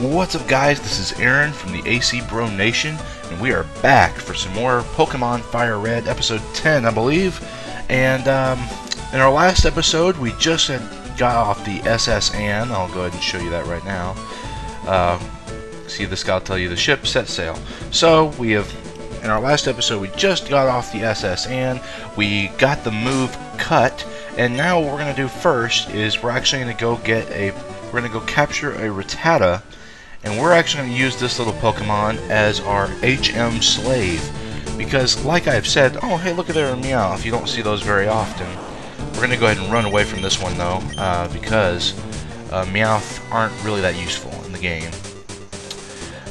What's up, guys? This is Aaron from the AC Bro Nation, and we are back for some more Pokemon Fire Red, episode 10, I believe. And in our last episode, we just got off the SS Anne. I'll go ahead and show you that right now. See, this guy will tell you the ship set sail. So we have, in our last episode, we just got off the SS Anne. We got the move Cut, and now what we're gonna do first is we're actually gonna go capture a Rattata. And we're actually going to use this little Pokemon as our HM slave. Because, like I've said, oh, hey, look at there, Meowth. You don't see those very often. We're going to go ahead and run away from this one, though, because Meowth aren't really that useful in the game.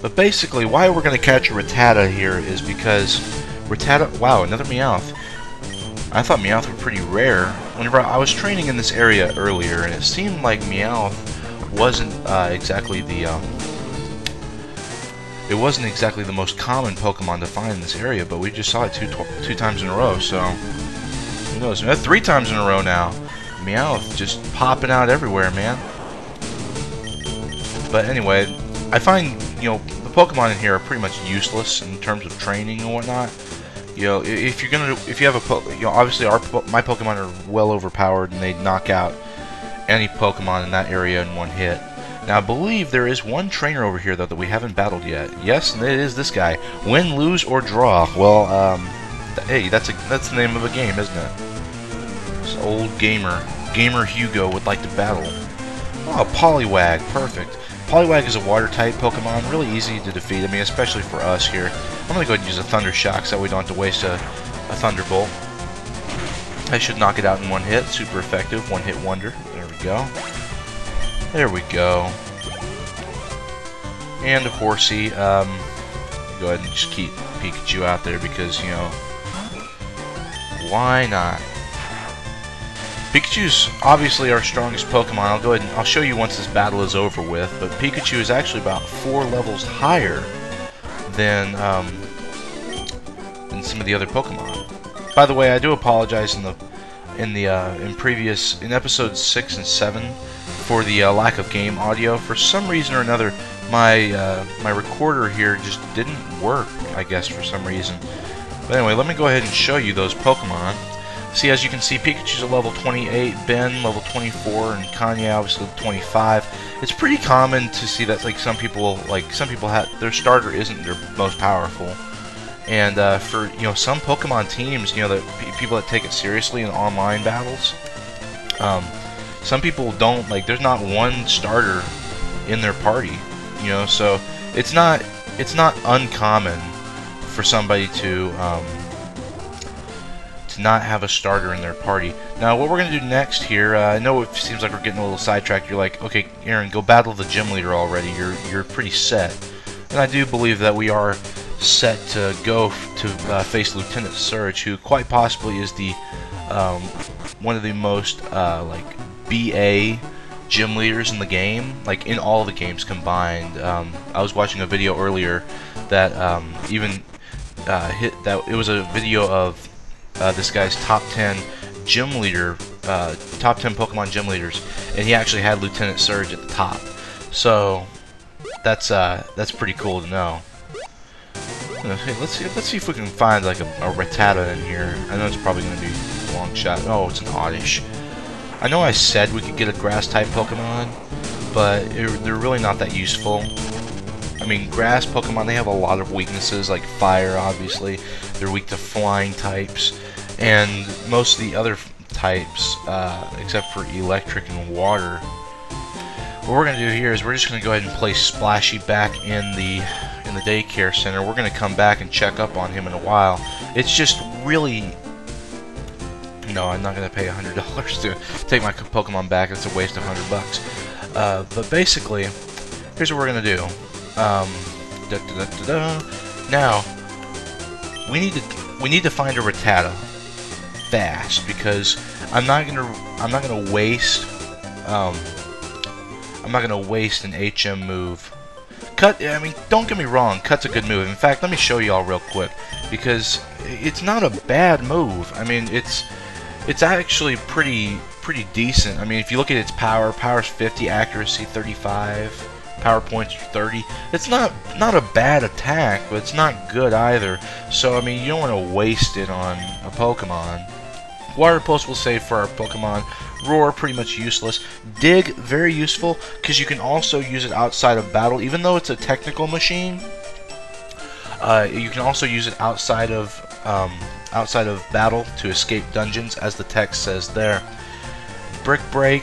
But basically, why we're going to catch a Rattata here is because Rattata... Wow, another Meowth. I thought Meowth were pretty rare. Whenever I was training in this area earlier, and it seemed like Meowth wasn't exactly the... It wasn't exactly the most common Pokemon to find in this area, but we just saw it two times in a row, so who knows? 3 times in a row now. Meowth just popping out everywhere, man. But anyway, I find, you know, the Pokemon in here are pretty much useless in terms of training and whatnot. You know, if you have a you know, obviously my Pokemon are well overpowered and they knock out any Pokemon in that area in one hit. Now, I believe there is one trainer over here, though, that we haven't battled yet. Yes, and it is this guy. Win, lose, or draw. Well, hey, that's the name of a game, isn't it? This old Gamer Hugo would like to battle. Oh, Poliwag, perfect. Poliwag is a water-type Pokemon, really easy to defeat. I mean, especially for us here. I'm going to go ahead and use a Thunder Shock so we don't have to waste a Thunderbolt. I should knock it out in one hit. Super effective. One-hit wonder. There we go. There we go. And a Horsey. Go ahead and just keep Pikachu out there because, you know, why not? Pikachu's obviously our strongest Pokemon. I'll go ahead and I'll show you once this battle is over with. But Pikachu is actually about 4 levels higher than some of the other Pokemon. By the way, I do apologize in episodes 6 and 7. For the lack of game audio. For some reason or another, my recorder here just didn't work, I guess, for some reason. But anyway, let me go ahead and show you those Pokemon. See, as you can see, Pikachu's a level 28, Ben level 24, and Kanye obviously level 25. It's pretty common to see that some people have their starter isn't their most powerful. And for, you know, some Pokemon teams, you know, that people that take it seriously in online battles, some people don't, like, there's not one starter in their party, you know, so it's not uncommon for somebody to not have a starter in their party. Now, what we're going to do next here, I know it seems like we're getting a little sidetracked. You're like, okay, Aaron, go battle the gym leader already. You're pretty set. And I do believe that we are set to go to face Lieutenant Surge, who quite possibly is the one of the most like BA gym leaders in the game, like in all the games combined. I was watching a video earlier that it was a video of this guy's top 10 gym leader, top 10 Pokemon gym leaders, and he actually had Lieutenant Surge at the top. So that's pretty cool to know. Hey, let's see if we can find like a Rattata in here. I know it's probably going to be a long shot. Oh, it's an Oddish. I know I said we could get a grass-type Pokemon, but they're really not that useful. I mean, grass Pokemon, they have a lot of weaknesses, like fire, obviously. They're weak to flying types, and most of the other types, except for electric and water. What we're going to do here is we're just going to go ahead and place Splashy back in the daycare center. We're going to come back and check up on him in a while. It's just really... No, I'm not going to pay $100 to take my Pokemon back. It's a waste of $100. But basically, here's what we're going to do. Now, we need to find a Rattata fast, because I'm not gonna waste an HM move. Cut, I mean, don't get me wrong, Cut's a good move. In fact, let me show y'all real quick, because it's not a bad move. I mean, it's actually pretty decent. I mean, if you look at its power's 50, accuracy 35, power points are 30. It's not a bad attack, but it's not good either. So I mean, you don't want to waste it on a Pokemon. Water Pulse will save for our Pokemon. Roar, pretty much useless. Dig, very useful, because you can also use it outside of battle. Even though it's a technical machine, you can also use it outside of battle to escape dungeons, as the text says there. Brick Break.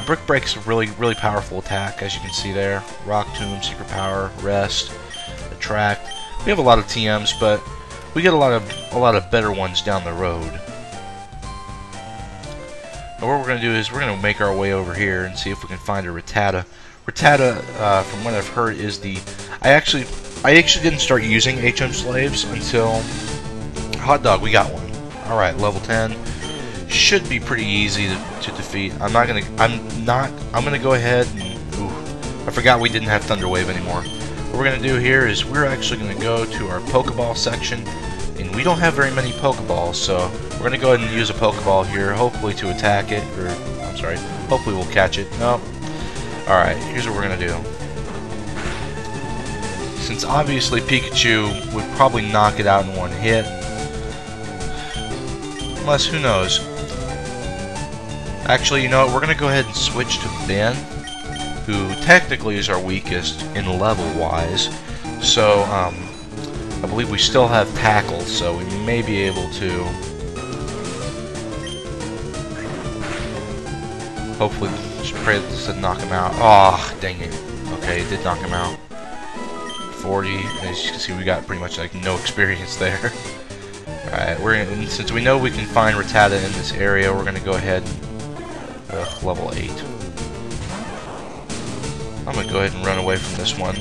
Brick Break's a really powerful attack, as you can see there. Rock Tomb, Secret Power, Rest, Attract. We have a lot of TMs, but we get a lot of better ones down the road. And what we're going to do is we're going to make our way over here and see if we can find a Rattata. Rattata, from what I've heard, is the... I actually didn't start using HM Slaves until... Hot Dog, we got one. Alright, level 10. Should be pretty easy to defeat. I'm gonna go ahead and... Ooh, I forgot we didn't have Thunder Wave anymore. What we're going to do here is we're actually going to go to our Pokeball section. And we don't have very many Pokeballs, so we're going to go ahead and use a Pokeball here, hopefully to attack it, or, I'm sorry, hopefully we'll catch it. Nope. Alright, here's what we're going to do. Since obviously Pikachu would probably knock it out in one hit, unless, who knows. Actually, you know what, we're going to go ahead and switch to Ben, who technically is our weakest in level-wise, so, I believe we still have Tackle, so we may be able to hopefully just pray that this didn't knock him out. Oh, dang it. Okay, it did knock him out. 40. As you can see, we got pretty much like no experience there. Alright, since we know we can find Rattata in this area, we're gonna go ahead and level 8. I'm gonna go ahead and run away from this one.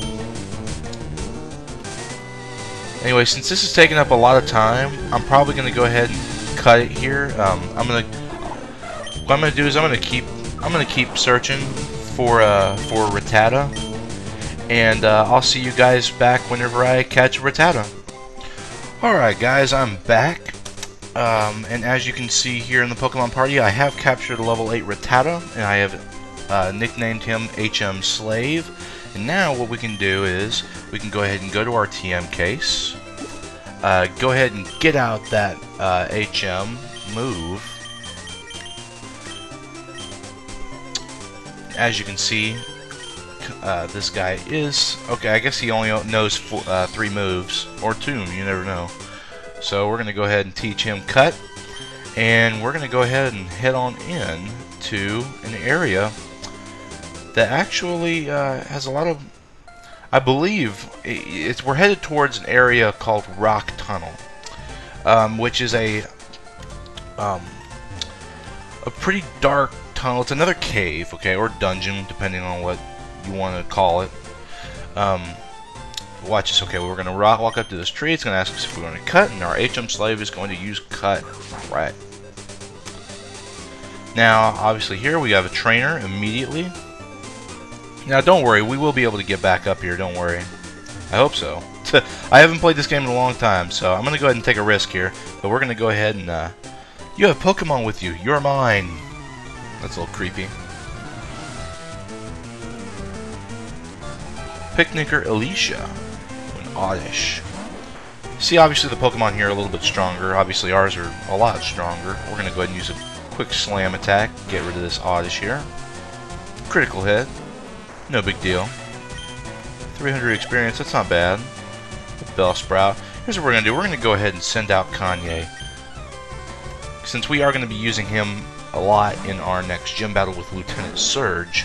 Anyway, since this is taking up a lot of time, I'm probably going to go ahead and cut it here. What I'm going to do is I'm going to keep searching for Rattata, and I'll see you guys back whenever I catch Rattata. All right, guys, I'm back, and as you can see here in the Pokemon Party, I have captured a level 8 Rattata, and I have nicknamed him HM Slave. And now what we can do is we can go ahead and go to our TM case, go ahead and get out that HM move. As you can see, this guy is... Okay, I guess he only knows 3 moves, or 2, you never know. So we're going to go ahead and teach him Cut, and we're going to go ahead and head on in to an area that actually has a lot of... I believe we're headed towards an area called Rock Tunnel, which is a pretty dark tunnel. It's another cave, okay, or dungeon, depending on what you want to call it. Watch this. Okay, we're gonna walk up to this tree. It's gonna ask us if we want to cut, and our HM Slave is going to use Cut. Right. Now, obviously, here we have a trainer immediately. Now, don't worry, we will be able to get back up here, don't worry. I hope so. I haven't played this game in a long time, so I'm going to go ahead and take a risk here. But we're going to go ahead and... you have Pokemon with you. You're mine. That's a little creepy. Picnicker Alicia. An Oddish. See, obviously the Pokemon here are a little bit stronger. Obviously ours are a lot stronger. We're going to go ahead and use a quick slam attack. Get rid of this Oddish here. Critical hit. No big deal. 300 experience, that's not bad. Bellsprout. Here's what we're going to do. We're going to go ahead and send out Kanye. Since we are going to be using him a lot in our next gym battle with Lieutenant Surge,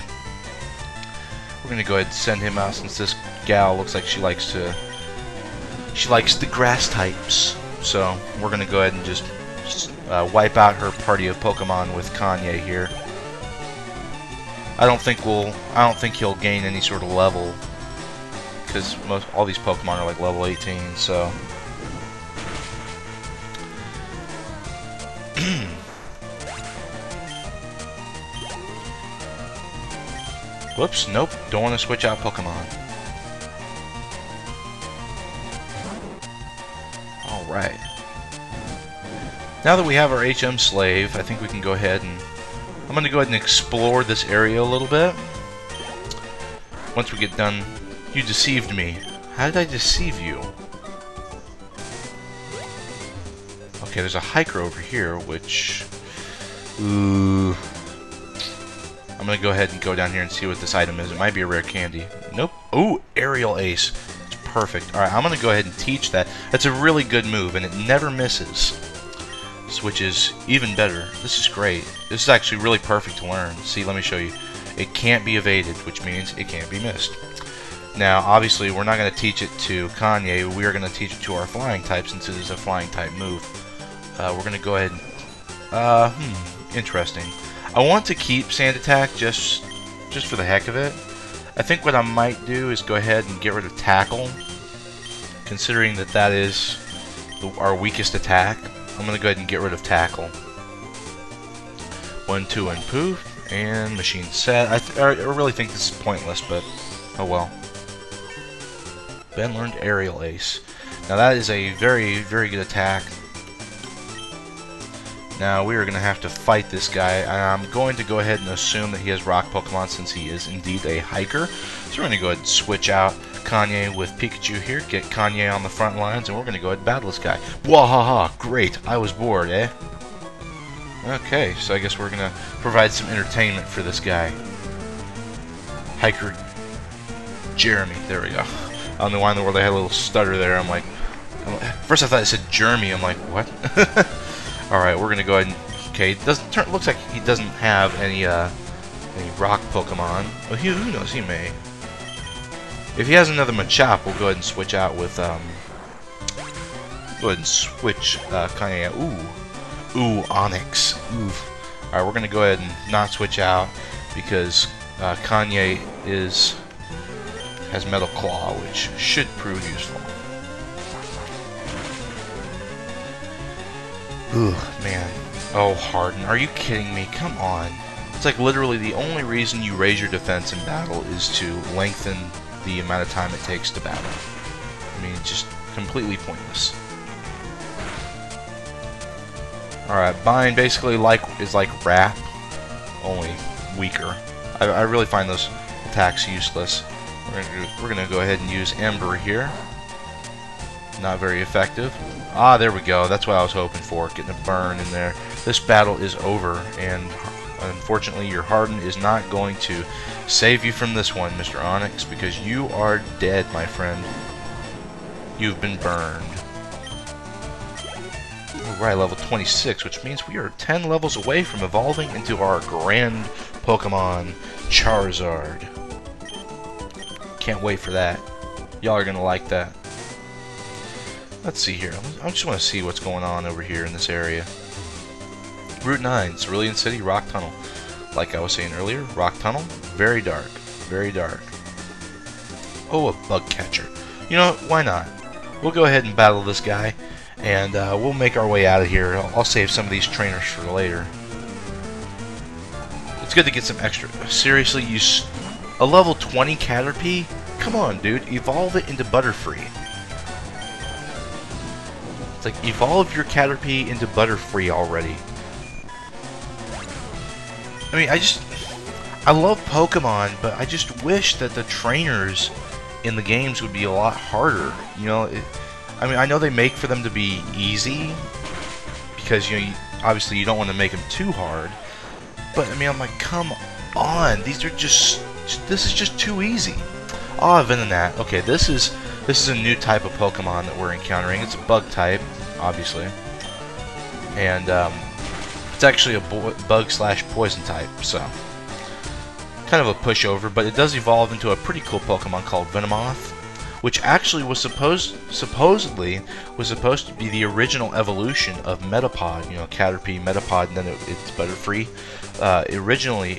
we're going to go ahead and send him out since this gal looks like she likes the grass types. So we're going to go ahead and just wipe out her party of Pokemon with Kanye here. I don't think he'll gain any sort of level, because all these Pokemon are like level 18. So, whoops, nope, don't want to switch out Pokemon. All right. Now that we have our HM Slave, I think we can go ahead and I'm going to go ahead and explore this area a little bit. once we get done. You deceived me. How did I deceive you? Okay, there's a hiker over here, which... Ooh... I'm gonna go ahead and go down here and see what this item is. It might be a rare candy. Nope. Ooh, Aerial Ace. It's perfect. Alright, I'm gonna go ahead and teach that. That's a really good move, and it never misses. Which is even better. This is great. This is actually really perfect to learn. See, let me show you. It can't be evaded, which means it can't be missed. Now, obviously, we're not going to teach it to Kanye. We are going to teach it to our flying type, since it is a flying type move. We're going to go ahead and... interesting. I want to keep Sand Attack just for the heck of it. I think what I might do is go ahead and get rid of Tackle, considering that that is our weakest attack. I'm going to go ahead and get rid of Tackle. 1, 2, and poof. And machine set. I really think this is pointless, but oh well. Ben learned Aerial Ace. Now that is a very, very good attack. Now we are going to have to fight this guy. I'm going to go ahead and assume that he has rock Pokemon, since he is indeed a hiker. So we're going to go ahead and switch out Kanye with Pikachu here. Get Kanye on the front lines, and we're going to go ahead and battle this guy. Wahaha! Great! I was bored, eh? Okay, so I guess we're going to provide some entertainment for this guy. Hiker Jeremy. There we go. I don't know why in the world I had a little stutter there. I'm like... First I thought it said Jeremy. I'm like, what? Alright, we're going to go ahead and... Okay, it doesn't looks like he doesn't have any rock Pokemon. Well, who knows? He may. If he has another Machop, we'll go ahead and switch out with... Go ahead and switch Kanye. Ooh, Onyx. Oof. Alright, we're going to go ahead and not switch out because Kanye has Metal Claw, which should prove useful. Ooh, man. Oh, Harden, are you kidding me? Come on. It's like literally the only reason you raise your defense in battle is to lengthen the amount of time it takes to battle. I mean, just completely pointless. Alright, Bind basically is like Wrap, only weaker. I really find those attacks useless. We're gonna go ahead and use Ember here. Not very effective. Ah, there we go. That's what I was hoping for, getting a burn in there. This battle is over, and unfortunately your Harden is not going to save you from this one, Mr. Onyx, because you are dead, my friend. You've been burned. Alright, level 26, which means we are 10 levels away from evolving into our grand Pokemon, Charizard. Can't wait for that. Y'all are gonna like that. Let's see here. I just want to see what's going on over here in this area. Route 9, Cerulean City, Rock Tunnel. Like I was saying earlier, Rock Tunnel, very dark. Very dark. Oh, a bug catcher. You know, why not? We'll go ahead and battle this guy, and we'll make our way out of here. I'll save some of these trainers for later. It's good to get some extra. Seriously, a level 20 Caterpie? Come on, dude. Evolve it into Butterfree. It's like, evolve your Caterpie into Butterfree already. I mean, I love Pokemon, but I just wish that the trainers in the games would be a lot harder. You know, I mean, I know they make for them to be easy, because, you know, obviously you don't want to make them too hard. But, I mean, I'm like, come on. These are just... This is just too easy. Ah, Venonat. Okay, this is a new type of Pokemon that we're encountering. It's a bug type, obviously. And, it's actually a bug/poison type, so... kind of a pushover, but it does evolve into a pretty cool Pokemon called Venomoth, which actually was supposedly was supposed to be the original evolution of Metapod. You know, Caterpie, Metapod, and then it's Butterfree. Originally,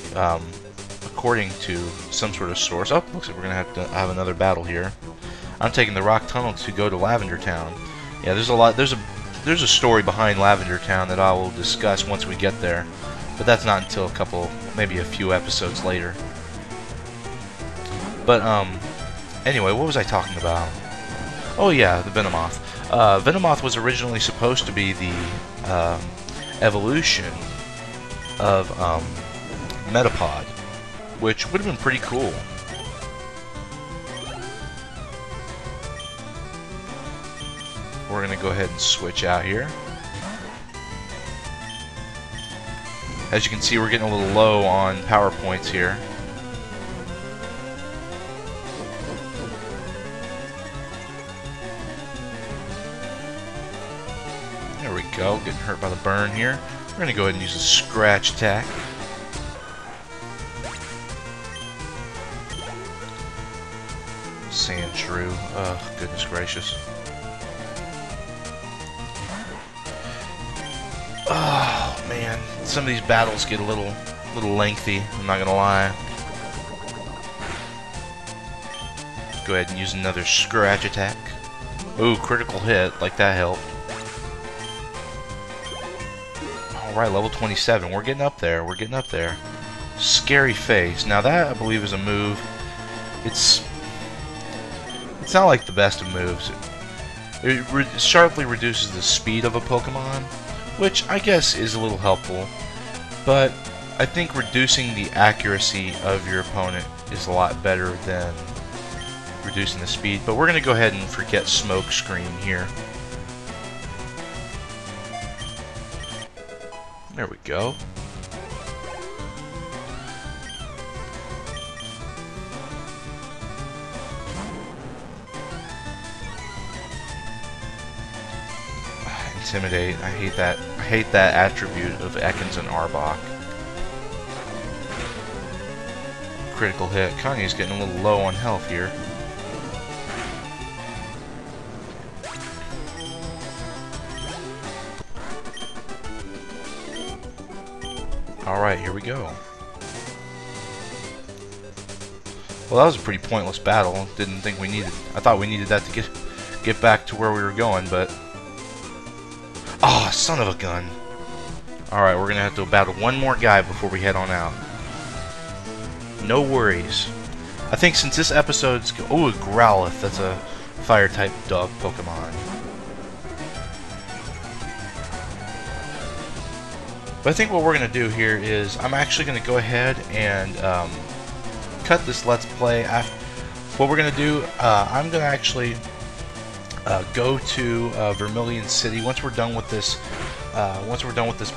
according to some sort of source. Oh, looks like we're gonna have another battle here. I'm taking the Rock Tunnel to go to Lavender Town. Yeah, there's a story behind Lavender Town that I will discuss once we get there, but that's not until maybe a few episodes later. But anyway, what was I talking about? Oh yeah, the Venomoth. Venomoth was originally supposed to be the evolution of Metapod, which would have been pretty cool. we're going to go ahead and switch out here. As you can see, we're getting a little low on power points here. There we go, getting hurt by the burn here. We're going to go ahead and use a scratch attack. Sandshrew, oh goodness gracious. Oh man, some of these battles get a little lengthy, I'm not gonna lie. Go ahead and use another scratch attack. Ooh, critical hit, like that helped. Alright, level 27, we're getting up there, we're getting up there. Scary Face, now that I believe is a move. It's not like the best of moves. It sharply reduces the speed of a Pokemon, which I guess is a little helpful, but I think reducing the accuracy of your opponent is a lot better than reducing the speed. But we're going to go ahead and forget Smokescreen here. There we go. Intimidate. I hate that. I hate that attribute of Ekans and Arbok. Critical hit. Kanye's getting a little low on health here. Alright, here we go. Well, that was a pretty pointless battle. Didn't think we needed... I thought we needed that to get back to where we were going, but... Oh, son of a gun. Alright, we're going to have to battle one more guy before we head on out. No worries. I think since this episode's... Oh, a Growlithe. That's a fire-type dog Pokemon. But I think what we're going to do here is... I'm actually going to go ahead and cut this Let's Play. What we're going to do... I'm going to actually... go to Vermilion City. Once we're done with this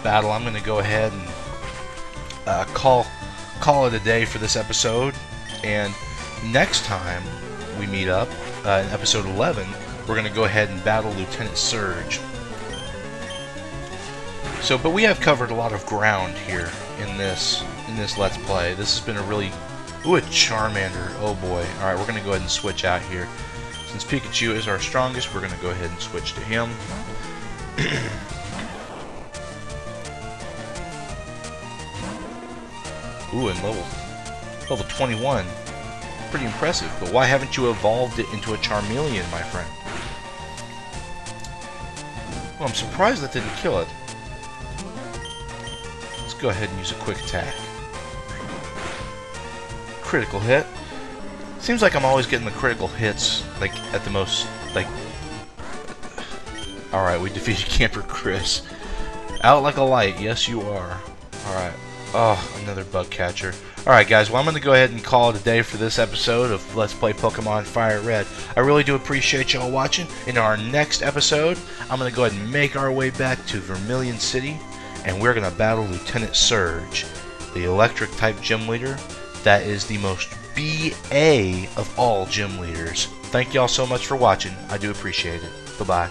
battle, I'm going to go ahead and call it a day for this episode. And next time we meet up in episode 11, we're going to go ahead and battle Lieutenant Surge. So, but we have covered a lot of ground here in this Let's Play. This has been a really... Ooh, a Charmander. Oh boy. All right, we're going to go ahead and switch out here. Since Pikachu is our strongest, we're going to go ahead and switch to him. Ooh, and level 21. Pretty impressive, but why haven't you evolved it into a Charmeleon, my friend? Well, I'm surprised that didn't kill it. Let's go ahead and use a quick attack. Critical hit. Seems like I'm always getting the critical hits, like, at the most, like... Alright, we defeated Camper Chris. Out like a light, yes you are. Alright. Oh, another bug catcher. Alright guys, well I'm going to go ahead and call it a day for this episode of Let's Play Pokemon Fire Red. I really do appreciate y'all watching. In our next episode, I'm going to go ahead and make our way back to Vermilion City, and we're going to battle Lieutenant Surge, the electric-type gym leader that is the most BA of all gym leaders. Thank y'all so much for watching. I do appreciate it. Bye-bye.